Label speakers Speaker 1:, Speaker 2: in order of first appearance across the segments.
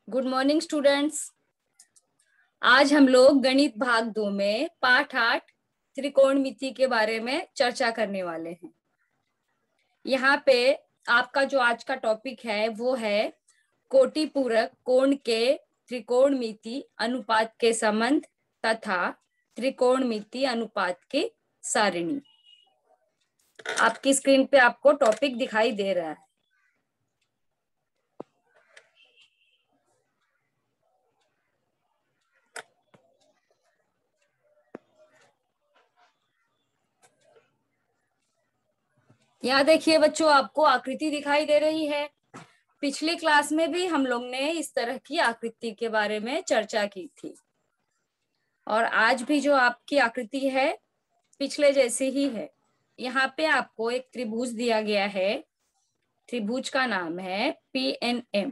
Speaker 1: Good morning students. आज हम लोग गणित भाग 2 में पाठ 8 त्रिकोणमिति के बारे में चर्चा करने वाले हैं। यहाँ पे आपका जो आज का टॉपिक है वो है कोटिपूरक कोण के त्रिकोणमिति अनुपात के संबंध तथा त्रिकोणमिति अनुपात की सारिणी। आपकी स्क्रीन पे आपको टॉपिक दिखाई दे रहा है। यहाँ देखिए बच्चों, आपको आकृति दिखाई दे रही है। पिछली क्लास में भी हम लोग ने इस तरह की आकृति के बारे में चर्चा की थी और आज भी जो आपकी आकृति है पिछले जैसी ही है। यहाँ पे आपको एक त्रिभुज दिया गया है। त्रिभुज का नाम है PNM।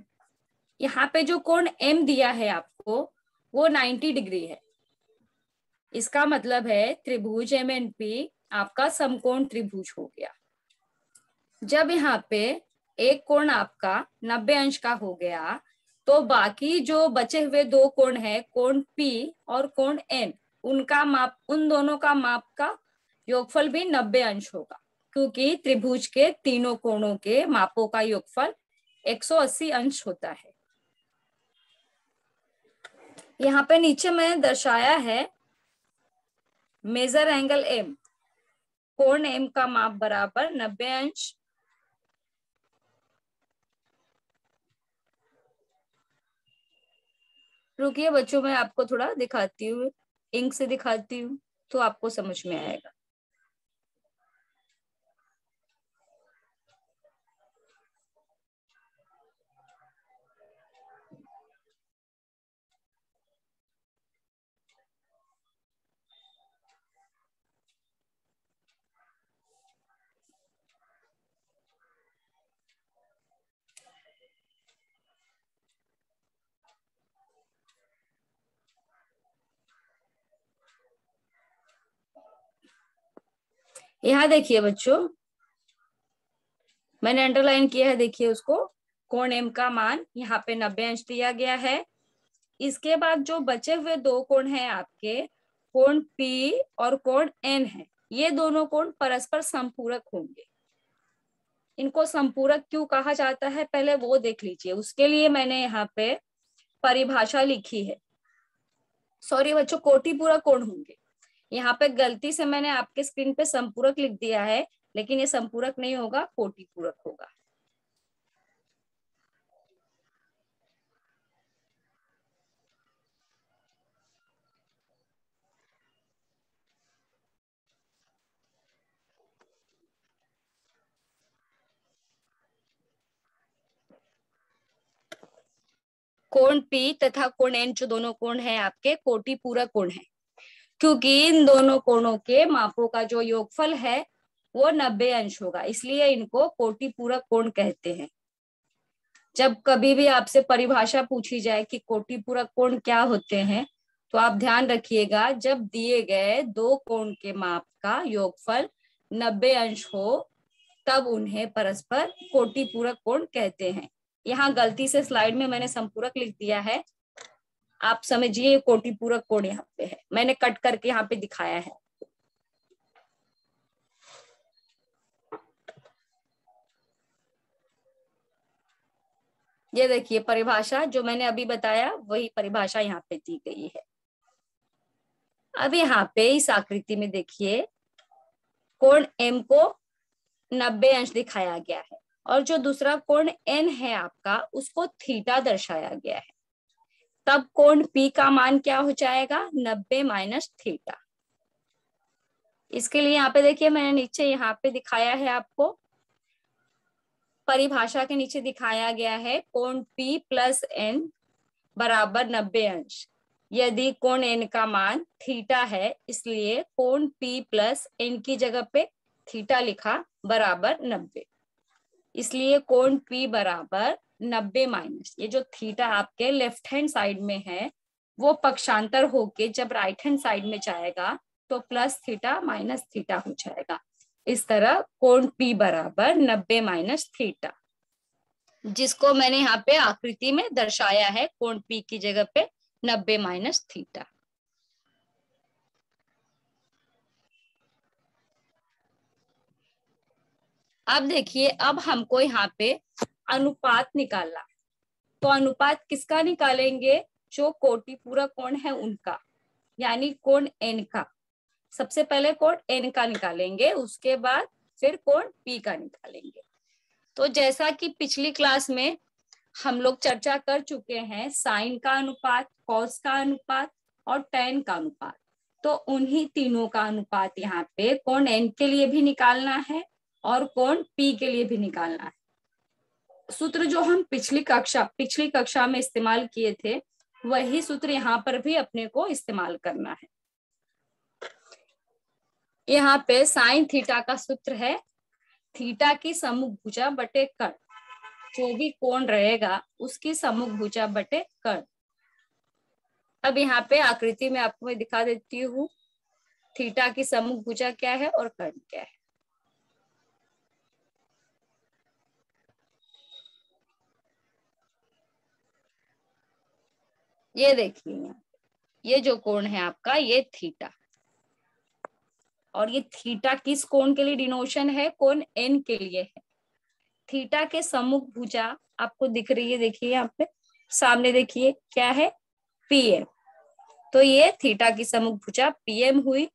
Speaker 1: यहाँ पे जो कोण M दिया है आपको वो 90 डिग्री है। इसका मतलब है त्रिभुज MNP आपका समकोण त्रिभुज हो गया। जब यहाँ पे एक कोण आपका 90 अंश का हो गया तो बाकी जो बचे हुए दो कोण है, कोण P और कोण N, उनका माप, उन दोनों का माप का योगफल भी 90 अंश होगा, क्योंकि त्रिभुज के तीनों कोणों के मापों का योगफल 180 अंश होता है। यहाँ पे नीचे मैंने दर्शाया है मेजर एंगल M। कोण M का माप बराबर 90 अंश। रुकिए बच्चों, मैं आपको थोड़ा दिखाती हूँ, इंक से दिखाती हूँ तो आपको समझ में आएगा। यहाँ देखिए बच्चों, मैंने अंडरलाइन किया है, देखिए उसको। कोण M का मान यहाँ पे 90 अंश दिया गया है। इसके बाद जो बचे हुए दो कोण हैं आपके, कोण P और कोण N है, ये दोनों कोण परस्पर संपूरक होंगे। इनको संपूरक क्यों कहा जाता है पहले वो देख लीजिए। उसके लिए मैंने यहाँ पे परिभाषा लिखी है। सॉरी बच्चों, कोटिपूरक कोण होंगे। यहाँ पे गलती से मैंने आपके स्क्रीन पे संपूरक लिख दिया है, लेकिन ये संपूरक नहीं होगा, कोटिपूरक होगा। कोण P तथा कोण N जो दोनों कोण हैं आपके कोटिपूरक कोण हैं, क्योंकि इन दोनों कोणों के मापों का जो योगफल है वो 90 अंश होगा, इसलिए इनको कोटिपूरक कोण कहते हैं। जब कभी भी आपसे परिभाषा पूछी जाए कि कोटिपूरक कोण क्या होते हैं, तो आप ध्यान रखिएगा, जब दिए गए दो कोण के माप का योगफल 90 अंश हो तब उन्हें परस्पर कोटिपूरक कोण कहते हैं। यहाँ गलती से स्लाइड में मैंने संपूरक लिख दिया है, आप समझिए कोटिपूरक कोण यहाँ पे है, मैंने कट करके यहाँ पे दिखाया है। ये देखिए परिभाषा जो मैंने अभी बताया वही परिभाषा यहाँ पे दी गई है। अब यहाँ पे इस आकृति में देखिए कोण M को 90 अंश दिखाया गया है और जो दूसरा कोण N है आपका उसको थीटा दर्शाया गया है। तब कोण P का मान क्या हो जाएगा, 90 माइनस थीटा। इसके लिए यहाँ पे देखिए मैंने नीचे यहाँ पे दिखाया है, आपको परिभाषा के नीचे दिखाया गया है कोण P प्लस N बराबर 90 अंश। यदि कोण N का मान थीटा है, इसलिए कोण P प्लस N की जगह पे थीटा लिखा बराबर 90। इसलिए कोण P बराबर 90 माइनस, ये जो थीटा आपके लेफ्ट हैंड साइड में है वो पक्षांतर होके जब राइट हैंड साइड में जाएगा तो प्लस थीटा माइनस थीटा हो जाएगा। इस तरह कोण P बराबर 90 माइनस थीटा। जिसको मैंने यहाँ पे आकृति में दर्शाया है कोण P की जगह पे 90 माइनस थीटा। अब देखिए, अब हमको यहाँ पे अनुपात निकालना। तो अनुपात किसका निकालेंगे? जो कोटि पूरक कोण है उनका, यानी कोण N का। सबसे पहले कोण N का निकालेंगे, उसके बाद फिर कोण P का निकालेंगे। तो जैसा कि पिछली क्लास में हम लोग चर्चा कर चुके हैं, साइन का अनुपात, कॉस का अनुपात और टैन का अनुपात, तो उन्हीं तीनों का अनुपात यहाँ पे कोण N के लिए भी निकालना है और कोण P के लिए भी निकालना है। सूत्र जो हम पिछली कक्षा में इस्तेमाल किए थे, वही सूत्र यहाँ पर भी अपने को इस्तेमाल करना है। यहाँ पे साइन थीटा का सूत्र है थीटा की सम्मुख भुजा बटे कर्ण। जो भी कोण रहेगा उसकी सम्मुख भुजा बटे कर्ण। अब यहाँ पे आकृति में आपको मैं दिखा देती हूँ थीटा की सम्मुख भुजा क्या है और कर्ण क्या है। ये देखिए, ये जो कोण है आपका, ये थीटा, और ये थीटा किस कोण के लिए डिनोशन है? कोण N के लिए है। थीटा के सम्मुख भुजा आपको दिख रही है, देखिए यहाँ पे सामने देखिए क्या है? PM। तो ये थीटा की सम्मुख भुजा PM हुई।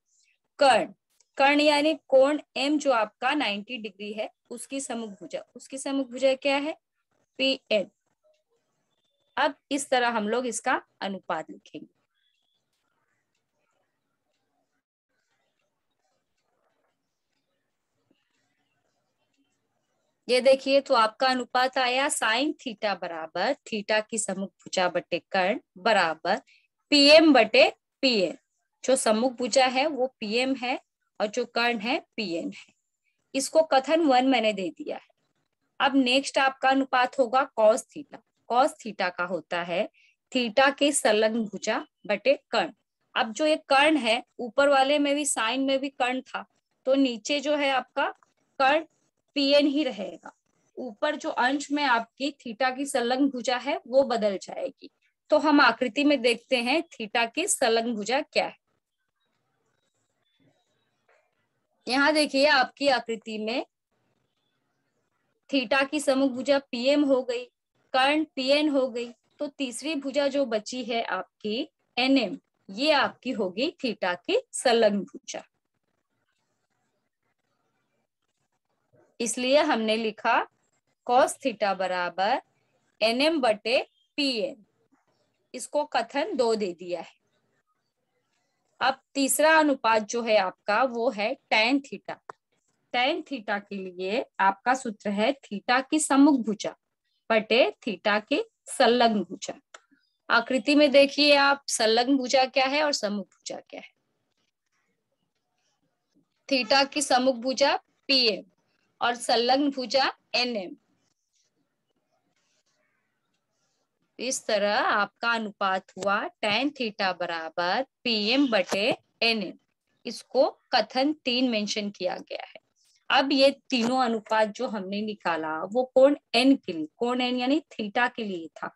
Speaker 1: कर्ण, कर्ण यानी कोण M जो आपका 90 डिग्री है, उसकी सम्मुख भुजा, उसकी सम्मुख भुजा क्या है? PN। अब इस तरह हम लोग इसका अनुपात लिखेंगे। ये देखिए, तो आपका अनुपात आया साइन थीटा बराबर थीटा की सम्मुख भुजा बटे कर्ण बराबर PM बटे PN। जो सम्मुख भुजा है वो PM है और जो कर्ण है PN है। इसको कथन 1 मैंने दे दिया है। अब नेक्स्ट आपका अनुपात होगा कॉस थीटा। कॉस थीटा का होता है थीटा के संलग्न भुजा बटे कर्ण। अब जो ये कर्ण है, ऊपर वाले में भी साइन में भी कर्ण था, तो नीचे जो है आपका कर्ण PN ही रहेगा। ऊपर जो अंश में आपकी थीटा की संलग्न भुजा है वो बदल जाएगी। तो हम आकृति में देखते हैं थीटा की संलग्न भुजा क्या है। यहाँ देखिए आपकी आकृति में थीटा की सम्मुख भुजा PM हो गई, कर्ण PN हो गई, तो तीसरी भुजा जो बची है आपकी NM, ये आपकी होगी थीटा की संलग्न भुजा। इसलिए हमने लिखा कॉस थीटा बराबर NM बटे PN। इसको कथन 2 दे दिया है। अब तीसरा अनुपात जो है आपका वो है टैन थीटा। टैन थीटा के लिए आपका सूत्र है थीटा की सम्मुख भुजा बटे थीटा की संलग्न भुजा। आकृति में देखिए आप, संलग्न भुजा क्या है और सम्मुख भुजा क्या है। थीटा की सम्मुख भुजा PM और संलग्न भुजा NM। इस तरह आपका अनुपात हुआ टैन थीटा बराबर PM बटे NM। इसको कथन 3 मेंशन किया गया है। अब ये तीनों अनुपात जो हमने निकाला वो कोण N के लिए, कोण N यानी थीटा के लिए था।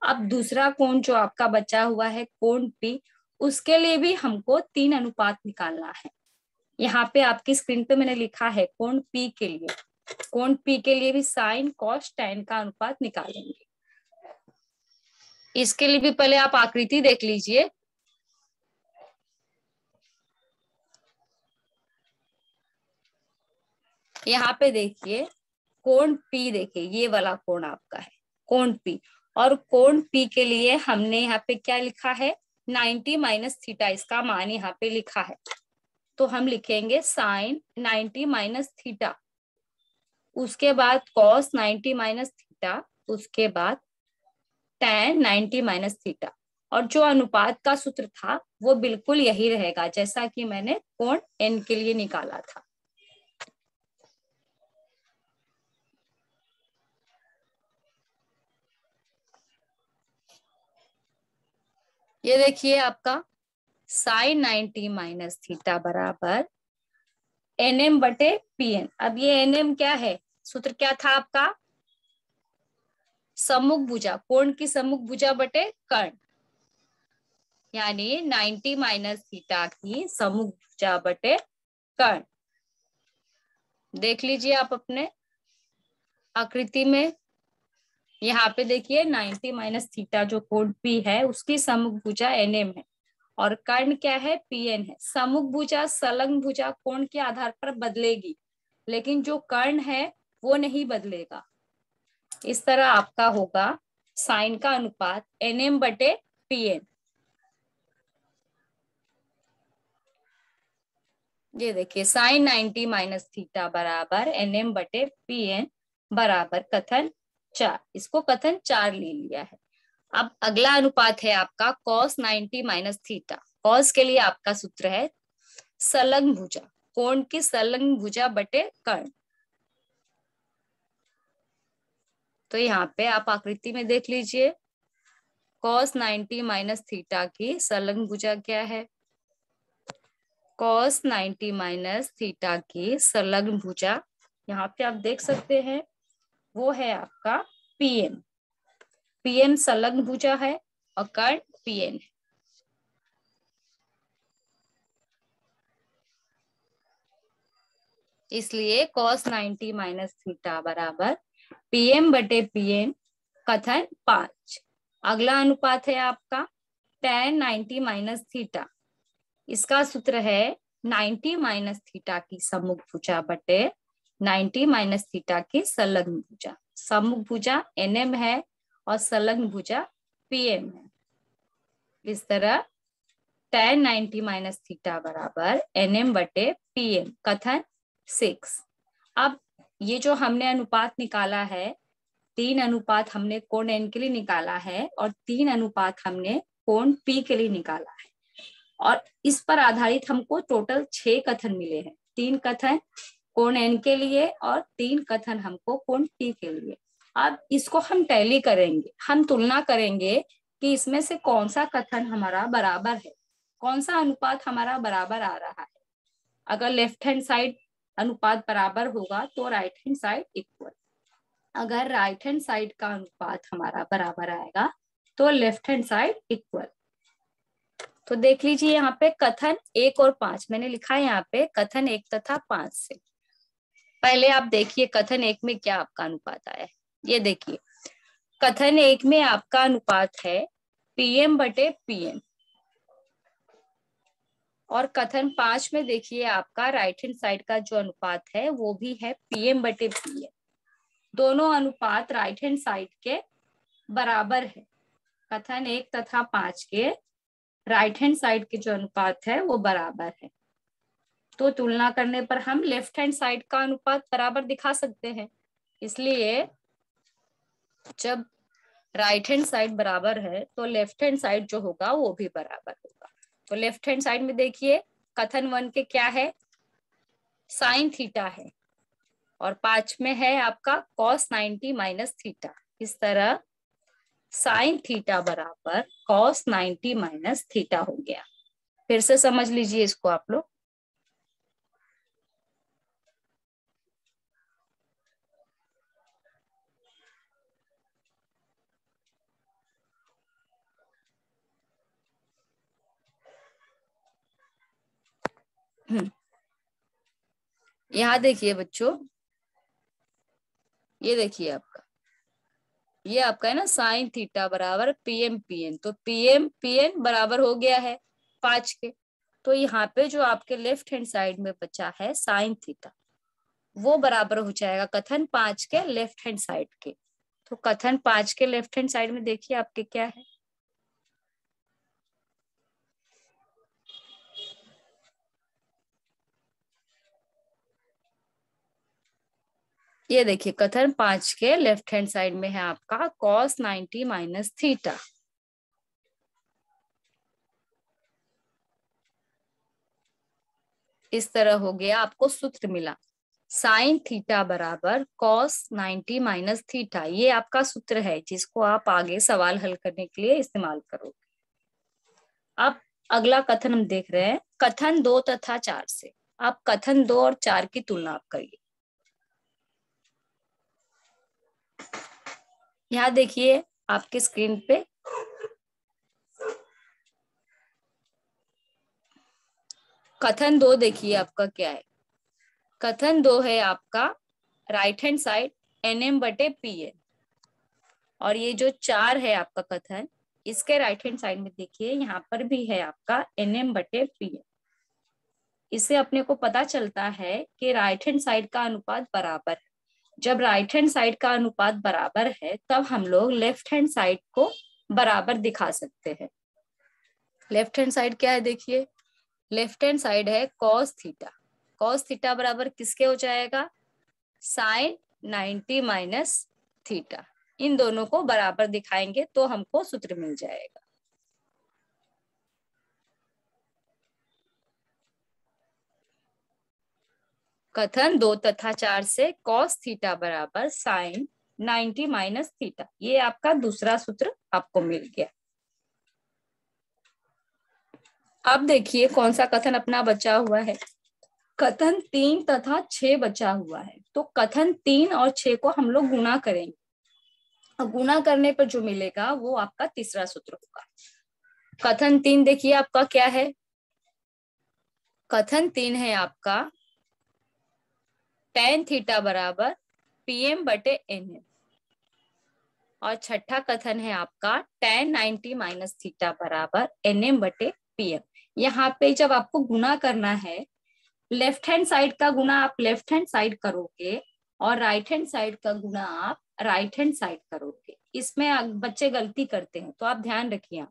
Speaker 1: अब दूसरा कोण जो आपका बचा हुआ है कोण P, उसके लिए भी हमको 3 अनुपात निकालना है। यहाँ पे आपकी स्क्रीन पे मैंने लिखा है कोण P के लिए। कोण P के लिए भी साइन कॉस टैन का अनुपात निकालेंगे। इसके लिए भी पहले आप आकृति देख लीजिए। यहाँ पे देखिए कोण P, देखिए ये वाला कोण आपका है कोण P, और कोण P के लिए हमने यहाँ पे क्या लिखा है? 90 माइनस थीटा, इसका मान यहाँ पे लिखा है। तो हम लिखेंगे साइन 90 माइनस थीटा, उसके बाद कॉस 90 माइनस थीटा, उसके बाद टैन 90 माइनस थीटा। और जो अनुपात का सूत्र था वो बिल्कुल यही रहेगा जैसा कि मैंने कोण N के लिए निकाला था। ये देखिए आपका साइन 90 माइनस थीटा बराबर NM बटे PN। अब ये NM क्या है? सूत्र क्या था आपका? सम्मुख भुजा, कोण की सम्मुख भुजा बटे कर्ण, यानी 90 माइनस थीटा की सम्मुख भुजा बटे कर्ण। देख लीजिए आप अपने आकृति में, यहाँ पे देखिए 90 माइनस थीटा जो कोण पी है उसकी सम्मुख भुजा एनएम है और कर्ण क्या है, पीएन है। सम्मुख भुजा संलग्न भुजा कोण के आधार पर बदलेगी, लेकिन जो कर्ण है वो नहीं बदलेगा। इस तरह आपका होगा साइन का अनुपात एनएम बटे पीएन। ये देखिए साइन 90 माइनस थीटा बराबर एनएम बटे पीएन बराबर कथन 4। इसको कथन 4 ले लिया है। अब अगला अनुपात है आपका कॉस 90 माइनस थीटा। कॉस के लिए आपका सूत्र है संलग्न भुजा, कोण की संलग्न भुजा बटे कर्ण। तो यहाँ पे आप आकृति में देख लीजिए, कॉस 90 माइनस थीटा की संलग्न भुजा क्या है, कॉस 90 माइनस थीटा की संलग्न भुजा यहाँ पे आप देख सकते हैं वो है आपका पीएन। पीएन संलग्न भुजा है और कर्ण पीएन है। इसलिए cos 90 माइनस थीटा बराबर पीएम बटे पीएन कथन 5। अगला अनुपात है आपका tan 90 माइनस थीटा। इसका सूत्र है 90 माइनस थीटा की सम्मुख भुजा बटे 90 माइनस थीटा की संलग्न भुजा। सम्मुख भुजा एनएम है और संलग्न भुजा पीएम है। इस तरह tan 90 माइनस थीटा बराबर एनएम बटे पीएम कथन 6। अब ये जो हमने अनुपात निकाला है, 3 अनुपात हमने कोण एन के लिए निकाला है और 3 अनुपात हमने कोण पी के लिए निकाला है, और इस पर आधारित हमको टोटल 6 कथन मिले हैं। 3 कथन कोण एन के लिए और 3 कथन हमको कोण पी के लिए। अब इसको हम टैली करेंगे, हम तुलना करेंगे कि इसमें से कौन सा कथन हमारा बराबर है, कौन सा अनुपात हमारा बराबर आ रहा है। अगर लेफ्ट हैंड साइड अनुपात बराबर होगा तो राइट हैंड साइड इक्वल। अगर राइट हैंड साइड का अनुपात हमारा बराबर आएगा तो लेफ्ट हैंड साइड इक्वल। तो देख लीजिए यहाँ पे कथन 1 और 5 मैंने लिखा है, यहाँ पे कथन 1 तथा 5 से। पहले आप देखिए कथन 1 में क्या आपका अनुपात आया है। ये देखिए कथन 1 में आपका अनुपात है पीएम बटे पीएन, और कथन 5 में देखिए आपका राइट हैंड साइड का जो अनुपात है वो भी है पीएम बटे पीएन। दोनों अनुपात राइट हैंड साइड के बराबर है। कथन 1 तथा 5 के राइट हैंड साइड के जो अनुपात है वो बराबर है। तो तुलना करने पर हम लेफ्ट हैंड साइड का अनुपात बराबर दिखा सकते हैं। इसलिए जब राइट हैंड साइड बराबर है तो लेफ्ट हैंड साइड जो होगा वो भी बराबर होगा। तो लेफ्ट हैंड साइड में देखिए कथन 1 के क्या है, साइन थीटा है, और 5 में है आपका कॉस 90 माइनस थीटा। इस तरह साइन थीटा बराबर कॉस 90 माइनस थीटा हो गया। फिर से समझ लीजिए इसको आप लोग। यहाँ देखिए बच्चों, ये देखिए आपका, ये आपका है ना साइन थीटा बराबर पीएम पीएन। तो पीएम पीएन बराबर हो गया है 5 के। तो यहाँ पे जो आपके लेफ्ट हैंड साइड में बचा है साइन थीटा, वो बराबर हो जाएगा कथन 5 के लेफ्ट हैंड साइड के। तो कथन 5 के लेफ्ट हैंड साइड में देखिए आपके क्या है, ये देखिए कथन 5 के लेफ्ट हैंड साइड में है आपका कॉस 90 माइनस थीटा। इस तरह हो गया, आपको सूत्र मिला साइन थीटा बराबर कॉस 90 माइनस थीटा। ये आपका सूत्र है जिसको आप आगे सवाल हल करने के लिए इस्तेमाल करोगे। अब अगला कथन हम देख रहे हैं कथन 2 तथा 4 से। आप कथन 2 और 4 की तुलना आप करिए। यहाँ देखिए आपके स्क्रीन पे कथन 2 देखिए आपका क्या है। कथन 2 है आपका राइट हैंड साइड NM/PN, और ये जो 4 है आपका कथन, इसके राइट हैंड साइड में देखिए यहाँ पर भी है आपका NM/PN। इससे अपने को पता चलता है कि राइट हैंड साइड का अनुपात बराबर है। जब राइट हैंड साइड का अनुपात बराबर है तब हम लोग लेफ्ट हैंड साइड को बराबर दिखा सकते हैं। लेफ्ट हैंड साइड क्या है देखिए, लेफ्ट हैंड साइड है कॉस थीटा। कॉस थीटा बराबर किसके हो जाएगा, साइन 90 माइनस थीटा। इन दोनों को बराबर दिखाएंगे तो हमको सूत्र मिल जाएगा। कथन 2 तथा 4 से कॉस थीटा बराबर साइन 90 माइनस थीटा, ये आपका दूसरा सूत्र आपको मिल गया। अब देखिए कौन सा कथन अपना बचा हुआ है। कथन 3 तथा 6 बचा हुआ है। तो कथन 3 और 6 को हम लोग गुणा करेंगे, और गुणा करने पर जो मिलेगा वो आपका तीसरा सूत्र होगा। कथन 3 देखिए आपका क्या है। कथन 3 है आपका tan थीटा बराबर PM/NM, और छठा कथन है आपका tan 90 माइनस थीटा बराबर NM/PM। यहाँ पे जब आपको गुणा करना है, लेफ्ट हैंड साइड का गुणा आप लेफ्ट हैंड साइड करोगे और राइट हैंड साइड का गुणा आप राइट हैंड साइड करोगे। इसमें बच्चे गलती करते हैं तो आप ध्यान रखिए।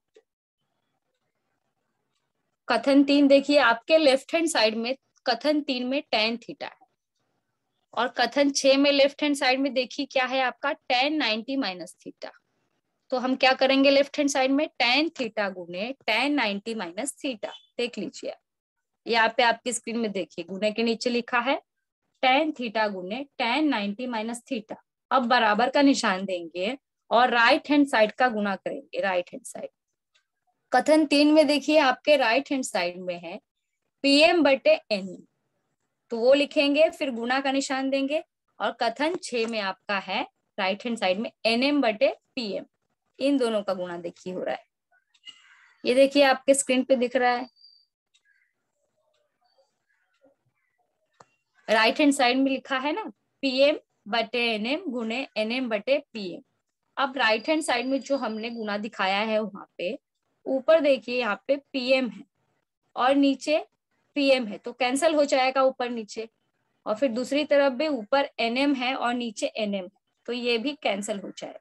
Speaker 1: कथन 3 देखिए आपके लेफ्ट हैंड साइड में कथन 3 में tan थीटा है, और कथन 6 में लेफ्ट हैंड साइड में देखिए क्या है आपका tan 90 माइनस थीटा। तो हम क्या करेंगे, लेफ्ट हैंड साइड में tan थीटा गुने tan 90 माइनस थीटा। देख लीजिए यहाँ पे आपकी स्क्रीन में देखिए, गुने के नीचे लिखा है tan थीटा गुने tan 90 माइनस थीटा। अब बराबर का निशान देंगे और राइट हैंड साइड का गुणा करेंगे, राइट हैंड साइड। कथन 3 में देखिए आपके राइट हैंड साइड में है PM/NM, तो वो लिखेंगे, फिर गुणा का निशान देंगे। और कथन 6 में आपका है राइट हैंड साइड में NM/PM। इन दोनों का गुणा देखिए हो रहा है, ये देखिए आपके स्क्रीन पे दिख रहा है। राइट हैंड साइड में लिखा है ना PM/NM गुणे NM/PM। अब राइट हैंड साइड में जो हमने गुणा दिखाया है वहां पे ऊपर देखिए यहाँ पे PM है और नीचे PM है, तो कैंसिल हो जाएगा ऊपर नीचे। और फिर दूसरी तरफ भी ऊपर NM है और नीचे NM है, तो ये भी कैंसिल हो जाएगा।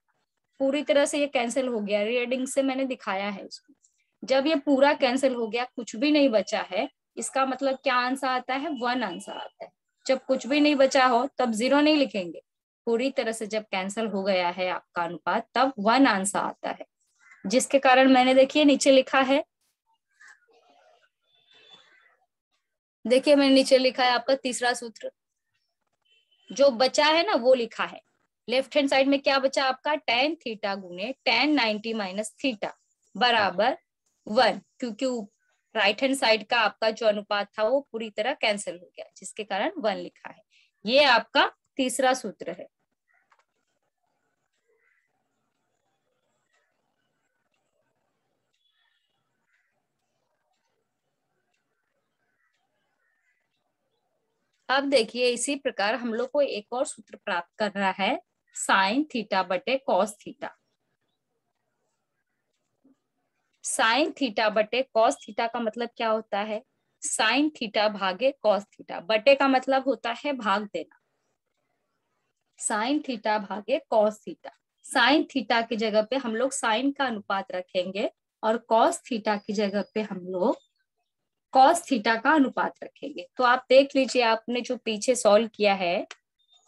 Speaker 1: पूरी तरह से ये कैंसिल हो गया, रीडिंग से मैंने दिखाया है इसको। जब ये पूरा कैंसिल हो गया, कुछ भी नहीं बचा है, इसका मतलब क्या आंसर आता है, 1 आंसर आता है। जब कुछ भी नहीं बचा हो तब 0 नहीं लिखेंगे, पूरी तरह से जब कैंसिल हो गया है आपका अनुपात तब 1 आंसर आता है, जिसके कारण मैंने देखिए नीचे लिखा है, देखिए मैंने नीचे लिखा है आपका तीसरा सूत्र जो बचा है ना वो लिखा है। लेफ्ट हैंड साइड में क्या बचा आपका, tan थीटा गुने tan 90 माइनस थीटा बराबर 1, क्योंकि राइट हैंड साइड का आपका जो अनुपात था वो पूरी तरह कैंसिल हो गया, जिसके कारण 1 लिखा है। ये आपका तीसरा सूत्र है। अब देखिए इसी प्रकार हम लोग को एक और सूत्र प्राप्त करना है, साइन थीटा/cos थीटा। साइन थीटा/cos थीटा का मतलब क्या होता है, साइन थीटा भागे कॉस थीटा। बटे का मतलब होता है भाग देना, साइन थीटा भागे कॉस थीटा। साइन थीटा की जगह पे हम लोग साइन का अनुपात रखेंगे और कॉस थीटा की जगह पे हम लोग कॉस थीटा का अनुपात रखेंगे। तो आप देख लीजिए, आपने जो पीछे सॉल्व किया है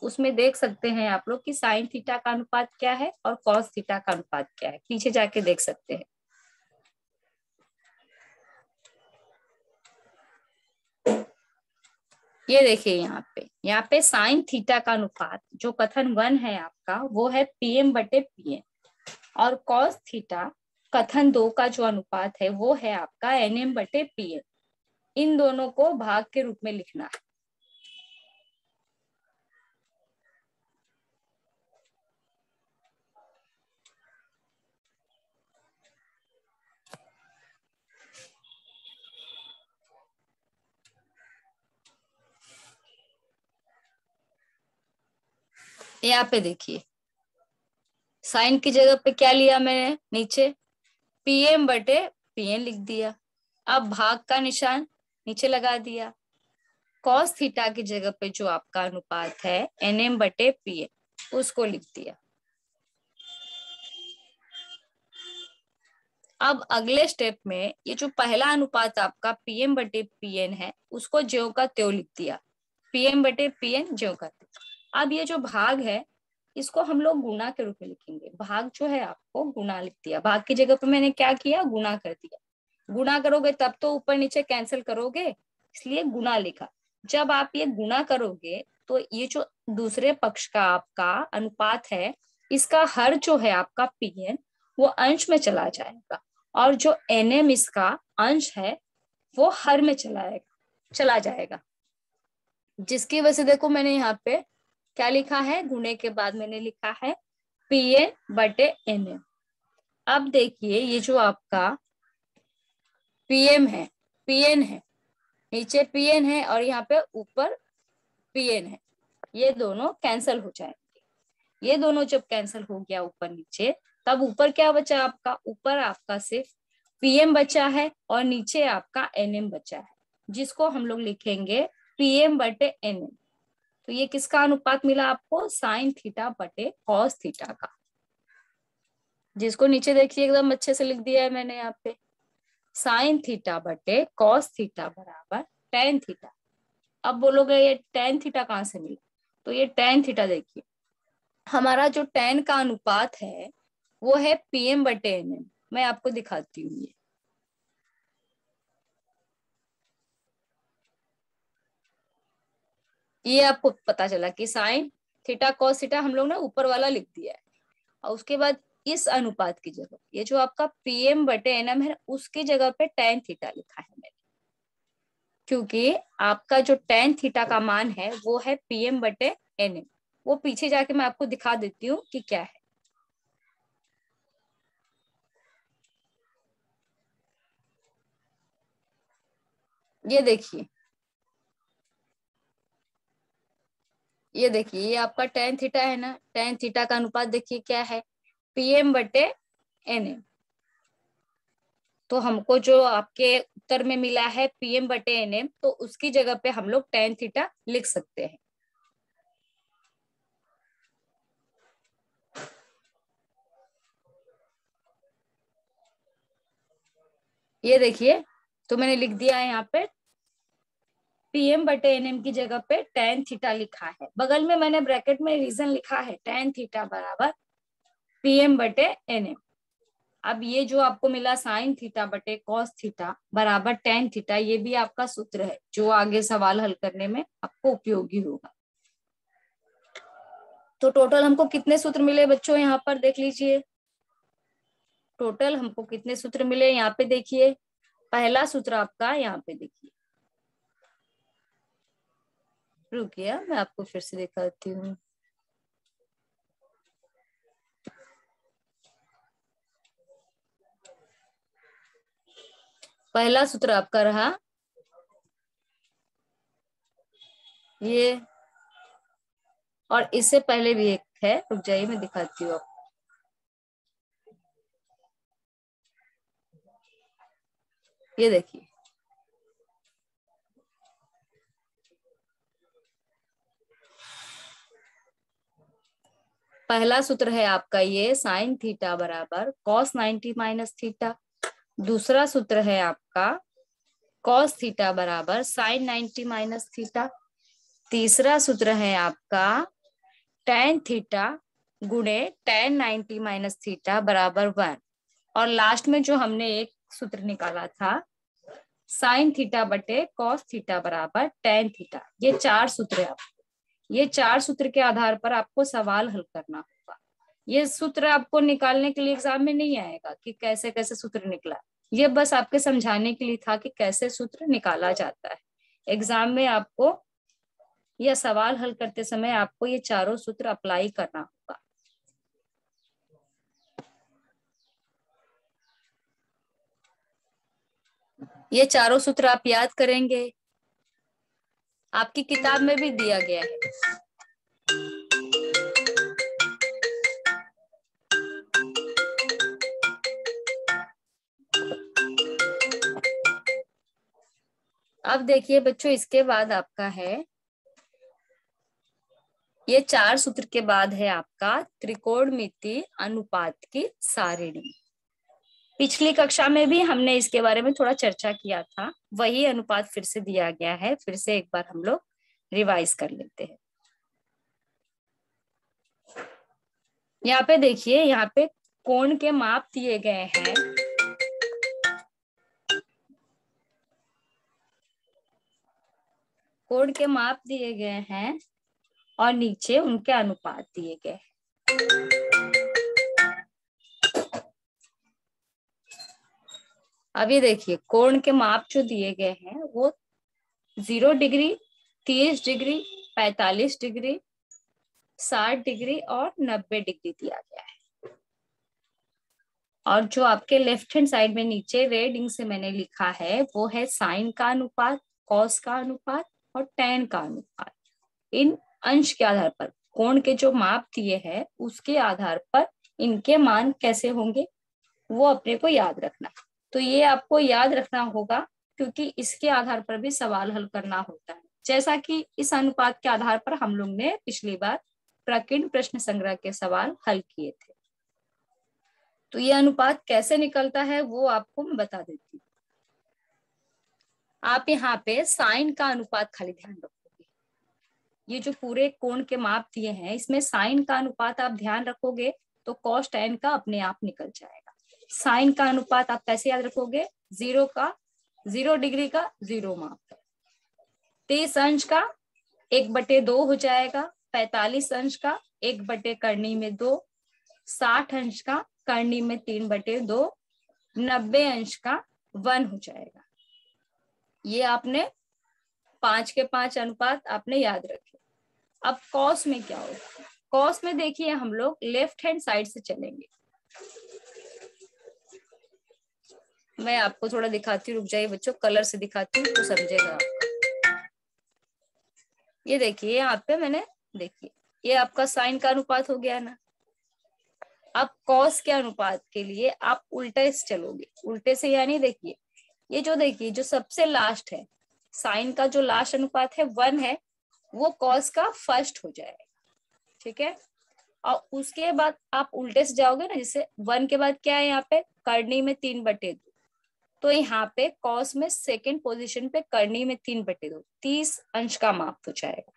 Speaker 1: उसमें देख सकते हैं आप लोग कि साइन थीटा का अनुपात क्या है और कॉस थीटा का अनुपात क्या है, पीछे जाके देख सकते हैं। ये देखिए यहाँ पे साइन थीटा का अनुपात जो कथन 1 है आपका वो है PM/PN, और कॉस थीटा कथन 2 का जो अनुपात है वो है आपका NM/PN। इन दोनों को भाग के रूप में लिखना है। यहाँ पे देखिए साइन की जगह पे क्या लिया मैंने, नीचे पीएम बटे पीएन लिख दिया। अब भाग का निशान नीचे लगा दिया। कॉस थीटा की जगह पे जो आपका अनुपात है एनएम बटे पीएन उसको लिख दिया। अब अगले स्टेप में ये जो पहला अनुपात आपका पीएम बटे पीएन है उसको ज्यों का त्यों लिख दिया। पीएम बटे पीएन ज्यों का त्यों। अब ये जो भाग है इसको हम लोग गुणा के रूप में लिखेंगे। भाग जो है आपको गुणा लिख दिया। भाग की जगह पे मैंने क्या किया, गुणा कर दिया। गुणा करोगे तब तो ऊपर नीचे कैंसिल करोगे, इसलिए गुणा लिखा। जब आप ये गुणा करोगे तो ये जो दूसरे पक्ष का आपका अनुपात है इसका हर जो है आपका पीएन वो अंश में चला जाएगा और जो एनएम इसका अंश है वो हर में चला जाएगा। जिसकी वजह से देखो मैंने यहाँ पे क्या लिखा है, गुणे के बाद मैंने लिखा है पीएन बटे एनएम। अब देखिए ये जो आपका पीएम है, पीएन है, नीचे पीएन है और यहाँ पे ऊपर पीएन है, ये दोनों कैंसल हो जाएंगे। ये दोनों जब कैंसल हो गया ऊपर नीचे, तब ऊपर क्या बचा आपका, ऊपर आपका सिर्फ पीएम बचा है और नीचे आपका एनएम बचा है, जिसको हम लोग लिखेंगे पीएम बटे एनएम। तो ये किसका अनुपात मिला आपको, साइन थीटा बटे कॉस थीटा का, जिसको नीचे देखिए एकदम अच्छे से लिख दिया है मैंने यहाँ पे, साइन थीटा बटे कॉस थीटा बराबर टेन थीटा। अब बोलोगे ये टेन थीटा कहाँ से मिला, तो ये टेन थीटा देखिए हमारा जो टेन का अनुपात है वो है पीएम बटे एनएम। मैं आपको दिखाती हूँ। ये आपको पता चला कि साइन थीटा कॉस थीटा हम लोग ने ऊपर वाला लिख दिया है और उसके बाद इस अनुपात की जगह ये जो आपका पीएम बटे एनएम है उसकी जगह पे टेन थीटा लिखा है मैंने, क्योंकि आपका जो टेन थीटा का मान है वो है पीएम बटे एनएम। वो पीछे जाके मैं आपको दिखा देती हूँ कि क्या है। ये देखिए ये आपका टेन थीटा है ना, टेन थीटा का अनुपात देखिए क्या है, पीएम बटे एनएम। तो हमको जो आपके उत्तर में मिला है पीएम बटे एनएम, तो उसकी जगह पे हम लोग टेन थीटा लिख सकते हैं। ये देखिए तो मैंने लिख दिया है यहाँ पे पीएम बटे एनएम की जगह पे टेन थीटा लिखा है। बगल में मैंने ब्रैकेट में रीजन लिखा है टेन थीटा बराबर पीएम बटे एनएम। अब ये जो आपको मिला साइन थीटा बटे कॉस थीटा बराबर टेन थीटा, ये भी आपका सूत्र है जो आगे सवाल हल करने में आपको उपयोगी होगा। तो टोटल हमको कितने सूत्र मिले बच्चों, यहाँ पर देख लीजिए टोटल हमको कितने सूत्र मिले। यहाँ पे देखिए पहला सूत्र आपका, यहाँ पे देखिए, रुकिए मैं आपको फिर से दिखाती हूँ। पहला सूत्र आपका रहा ये, और इससे पहले भी एक है, रुक जाइए मैं दिखाती हूँ आपको। ये देखिए पहला सूत्र है आपका ये साइन थीटा बराबर कॉस 90 माइनस थीटा। दूसरा सूत्र है आपका कॉस थीटा बराबर साइन 90 माइनस थीटा। तीसरा सूत्र है आपका टेन थीटा गुणे टेन 90 माइनस थीटा बराबर 1। और लास्ट में जो हमने एक सूत्र निकाला था साइन थीटा बटे कॉस थीटा बराबर टेन थीटा। ये चार सूत्र है आपको, ये चार सूत्र के आधार पर आपको सवाल हल करना होगा। ये सूत्र आपको निकालने के लिए एग्जाम में नहीं आएगा कि कैसे कैसे सूत्र निकला, ये बस आपके समझाने के लिए था कि कैसे सूत्र निकाला जाता है। एग्जाम में आपको यह सवाल हल करते समय आपको ये चारों सूत्र अप्लाई करना होगा। ये चारों सूत्र आप याद करेंगे, आपकी किताब में भी दिया गया है। अब देखिए बच्चों, इसके बाद आपका है, ये 4 सूत्र के बाद है आपका त्रिकोणमितीय अनुपात की सारिणी। पिछली कक्षा में भी हमने इसके बारे में थोड़ा चर्चा किया था, वही अनुपात फिर से दिया गया है, फिर से एक बार हम लोग रिवाइज कर लेते हैं। यहाँ पे देखिए, यहाँ पे कोण के माप दिए गए हैं। कोण के माप दिए गए हैं और नीचे उनके अनुपात दिए गए हैं। अभी देखिए, कोण के माप जो दिए गए हैं वो 0 डिग्री, 30 डिग्री, 45 डिग्री, 60 डिग्री और 90 डिग्री दिया गया है। और जो आपके लेफ्ट हैंड साइड में नीचे रेड इंक से मैंने लिखा है वो है साइन का अनुपात, कॉस का अनुपात और टैन का अनुपात। इन अंश के आधार पर, कोण के जो माप दिए हैं उसके आधार पर इनके मान कैसे होंगे वो अपने को याद रखना। तो ये आपको याद रखना होगा क्योंकि इसके आधार पर भी सवाल हल करना होता है, जैसा कि इस अनुपात के आधार पर हम लोग ने पिछली बार प्रकीर्ण प्रश्न संग्रह के सवाल हल किए थे। तो ये अनुपात कैसे निकलता है वो आपको मैं बता देती हूँ। आप यहाँ पे साइन का अनुपात खाली ध्यान रखोगे। ये जो पूरे कोण के माप दिए हैं इसमें साइन का अनुपात आप ध्यान रखोगे तो कॉस टैन का अपने आप निकल जाएगा। साइन का अनुपात आप कैसे याद रखोगे? 0 डिग्री का 0 माप है, 30 अंश का 1/2 हो जाएगा, 45 अंश का 1/करनी में 2, 60 अंश का करनी में 3/2, 90 अंश का 1 हो जाएगा। ये आपने 5 के 5 अनुपात आपने याद रखे। अब कॉस में क्या होगा? कॉस में देखिए हम लोग लेफ्ट हैंड साइड से चलेंगे। मैं आपको थोड़ा दिखाती हूँ, रुक जाइए बच्चों, कलर से दिखाती हूँ तो समझेगा आपका। ये देखिए यहाँ पे मैंने, देखिए ये आपका साइन का अनुपात हो गया ना। अब कॉस के अनुपात के लिए आप उल्टे से चलोगे, उल्टे से यानी देखिए ये जो, देखिए जो सबसे लास्ट है, साइन का जो लास्ट अनुपात है 1 है, वो कॉस का फर्स्ट हो जाएगा, ठीक है। और उसके बाद आप उल्टे से जाओगे ना, जैसे 1 के बाद क्या है यहाँ पे करनी में 3/2, तो यहाँ पे कॉस में सेकेंड पोजीशन पे करनी में 3/2, 30 अंश का माप हो जाएगा।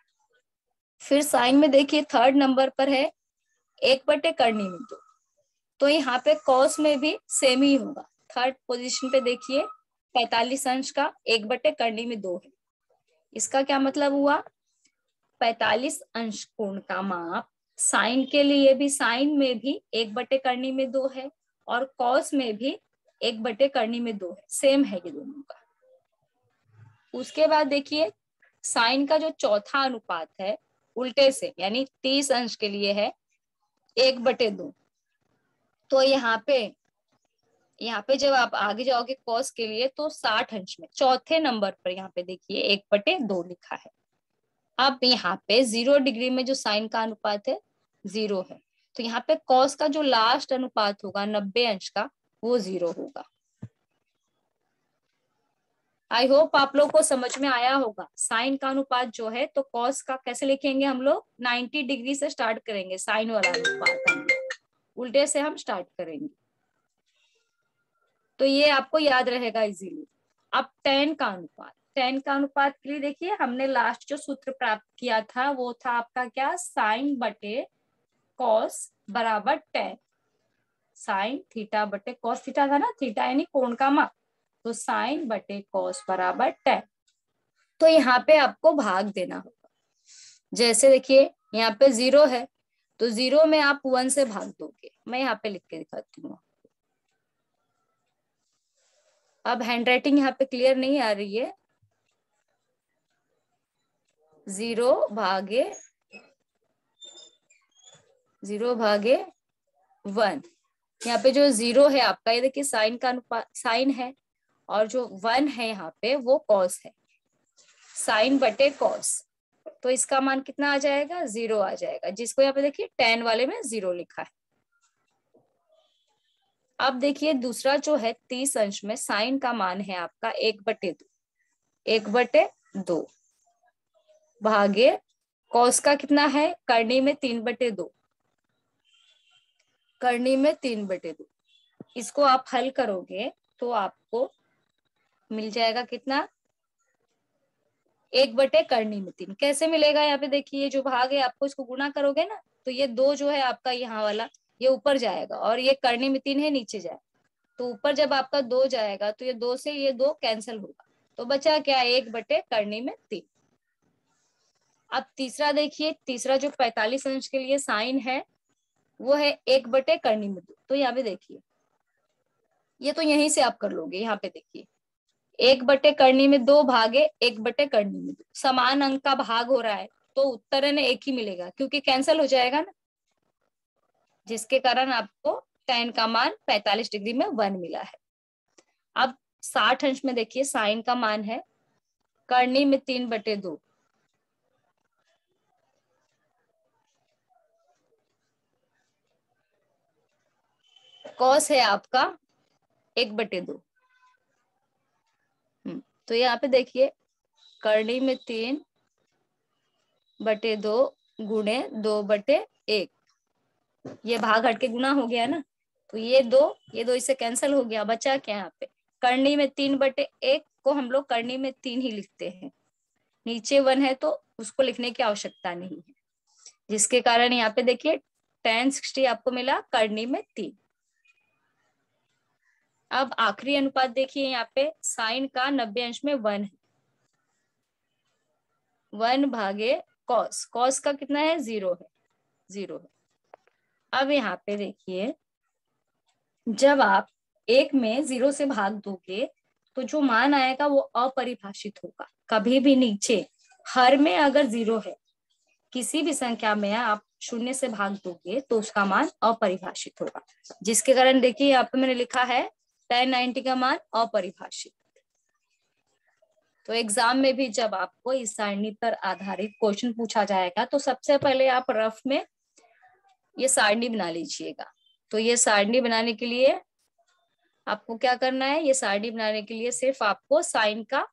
Speaker 1: फिर साइन में देखिए थर्ड नंबर पर है 1/करनी में 2, तो यहाँ पे कॉस में भी सेम ही होगा। थर्ड पोजीशन पे देखिए 45 अंश का 1/करनी में 2 है। इसका क्या मतलब हुआ? 45 अंश कोण का माप साइन के लिए भी, साइन में भी 1/करनी में 2 है और कॉस में भी 1/करनी में 2 है, सेम है ये दोनों का। उसके बाद देखिए साइन का जो चौथा अनुपात है उल्टे से, यानी 30 अंश के लिए है 1/2, तो यहाँ पे जब आप आगे जाओगे कॉस के लिए तो 60 अंश में चौथे नंबर पर यहाँ पे देखिए 1/2 लिखा है। अब यहाँ पे 0 डिग्री में जो साइन का अनुपात है 0 है, तो यहाँ पे कॉस का जो लास्ट अनुपात होगा 90 अंश का वो 0 होगा। आई होप आप लोग को समझ में आया होगा। साइन का अनुपात जो है तो कॉस का कैसे लिखेंगे हम लोग? 90 डिग्री से स्टार्ट करेंगे, साइन वाला अनुपात हम लोग उल्टे से हम स्टार्ट करेंगे, तो ये आपको याद रहेगा इजीली। अब टैन का अनुपात, टैन का अनुपात के लिए देखिए हमने लास्ट जो सूत्र प्राप्त किया था वो था आपका क्या? साइन बटे कॉस बराबर टैन। साइन थीटा बटे कॉस थीटा था ना, थीटा यानी कोण का माप, तो साइन बटे कॉस बराबर टैन। तो यहाँ पे आपको भाग देना होगा। जैसे देखिए यहाँ पे 0 है तो 0 में आप 1 से भाग दोगे। मैं यहाँ पे लिख के दिखाती हूँ। अब हैंडराइटिंग यहाँ पे क्लियर नहीं आ रही है। 0 भागे 1, यहाँ पे जो 0 है आपका, ये देखिए साइन का अनुपात, साइन है, और जो 1 है यहाँ पे वो कॉस है, साइन बटे कॉस, तो इसका मान कितना आ जाएगा? 0 आ जाएगा, जिसको यहाँ पे देखिए टैन वाले में 0 लिखा है। अब देखिए दूसरा जो है 30 अंश में साइन का मान है आपका 1/2, 1/2 भागे कॉस का कितना है, करनी में 3/2, करनी में 3/2। इसको आप हल करोगे तो आपको मिल जाएगा कितना, 1/करनी में 3। कैसे मिलेगा, यहाँ पे देखिए जो भाग है आपको इसको गुना करोगे ना, तो ये 2 जो है आपका यहाँ वाला ये ऊपर जाएगा और ये करनी में 3 है नीचे जाएगा। तो ऊपर जब आपका 2 जाएगा तो ये 2 से ये 2 कैंसिल होगा, तो बचा क्या, 1/करनी में 3। अब तीसरा देखिए, तीसरा जो 45 अंश के लिए साइन है वो है 1/करनी में 2। तो यहाँ पे देखिए, ये तो यहीं से आप कर लोगे, यहाँ पे देखिए 1/करनी में 2 भागे 1/करनी में 2, समान अंक का भाग हो रहा है तो उत्तर है ना एक ही मिलेगा, क्योंकि कैंसिल हो जाएगा ना, जिसके कारण आपको tan का मान 45 डिग्री में 1 मिला है। अब 60 अंश में देखिए साइन का मान है करनी में 3/2, कॉस है आपका 1/2। तो यहाँ पे देखिए करनी में 3/2 गुणे 2/1, ये भाग हट के गुना हो गया ना, तो ये दो इससे कैंसिल हो गया, बचा क्या यहाँ पे, करनी में 3/1 को हम लोग करनी में 3 ही लिखते हैं, नीचे 1 है तो उसको लिखने की आवश्यकता नहीं है, जिसके कारण यहाँ पे देखिए tan 60 आपको मिला करनी में 3। अब आखिरी अनुपात देखिए, यहाँ पे साइन का 90 अंश में 1 है, 1 भागे कॉस, कॉस का कितना है, 0 है, 0 है। अब यहाँ पे देखिए जब आप 1 में 0 से भाग दोगे तो जो मान आएगा वो अपरिभाषित होगा, कभी भी नीचे हर में अगर 0 है, किसी भी संख्या में आप 0 से भाग दोगे तो उसका मान अपरिभाषित होगा, जिसके कारण देखिए यहाँ पे मैंने लिखा है tan 90 का मान अपरिभाषित। तो एग्जाम में भी जब आपको इस सारणी पर आधारित क्वेश्चन पूछा जाएगा तो सबसे पहले आप रफ में ये सारणी बना लीजिएगा। तो ये सारणी बनाने के लिए आपको क्या करना है, ये सारणी बनाने के लिए सिर्फ आपको साइन का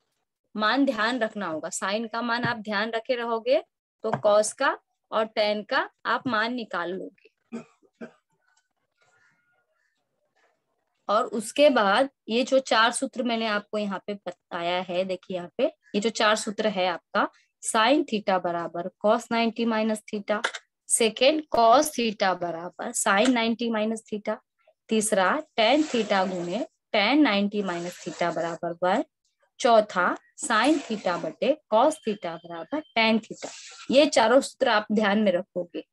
Speaker 1: मान ध्यान रखना होगा, साइन का मान आप ध्यान रखे रहोगे तो कॉस का और tan का आप मान निकाल लोगे। और उसके बाद ये जो 4 सूत्र मैंने आपको यहाँ पे बताया है, देखिए यहाँ पे ये जो 4 सूत्र है आपका, साइन थीटा बराबर cos 90 minus theta, second cos theta बराबर साइन 90 माइनस थीटा, तीसरा tan थीटा गुणे tan 90 माइनस थीटा बराबर 1, चौथा साइन थीटा बटे cos थीटा बराबर tan थीटा। ये चारों सूत्र आप ध्यान में रखोगे,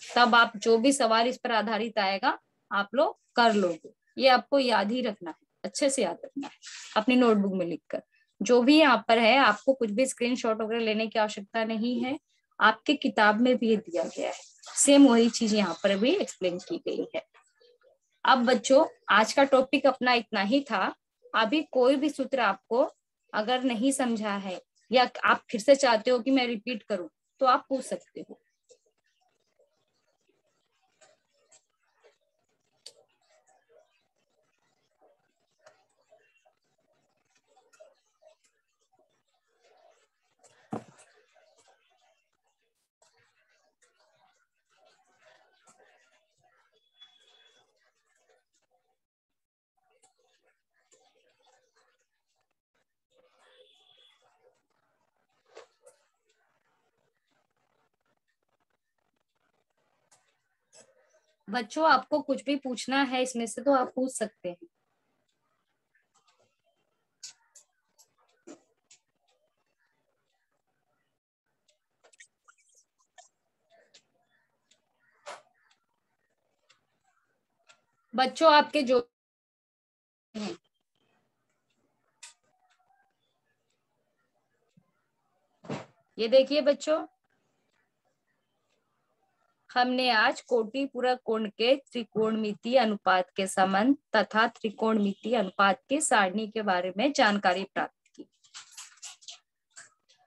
Speaker 1: तब आप जो भी सवाल इस पर आधारित आएगा आप लोग कर लोगे। ये आपको याद ही रखना है, अच्छे से याद रखना है अपनी नोटबुक में लिखकर। जो भी यहाँ पर है आपको कुछ भी स्क्रीनशॉट वगैरह लेने की आवश्यकता नहीं है, आपके किताब में भी ये दिया गया है, सेम वही चीज यहाँ पर भी एक्सप्लेन की गई है। अब बच्चों आज का टॉपिक अपना इतना ही था। अभी कोई भी सूत्र आपको अगर नहीं समझा है या आप फिर से चाहते हो कि मैं रिपीट करूं तो आप पूछ सकते हो। बच्चों आपको कुछ भी पूछना है इसमें से तो आप पूछ सकते हैं। बच्चों आपके जो हैं ये देखिए बच्चों, हमने आज कोटि पूरक कोण के त्रिकोणमितीय अनुपात के संबंध तथा त्रिकोणमितीय अनुपात की सारणी के बारे में जानकारी प्राप्त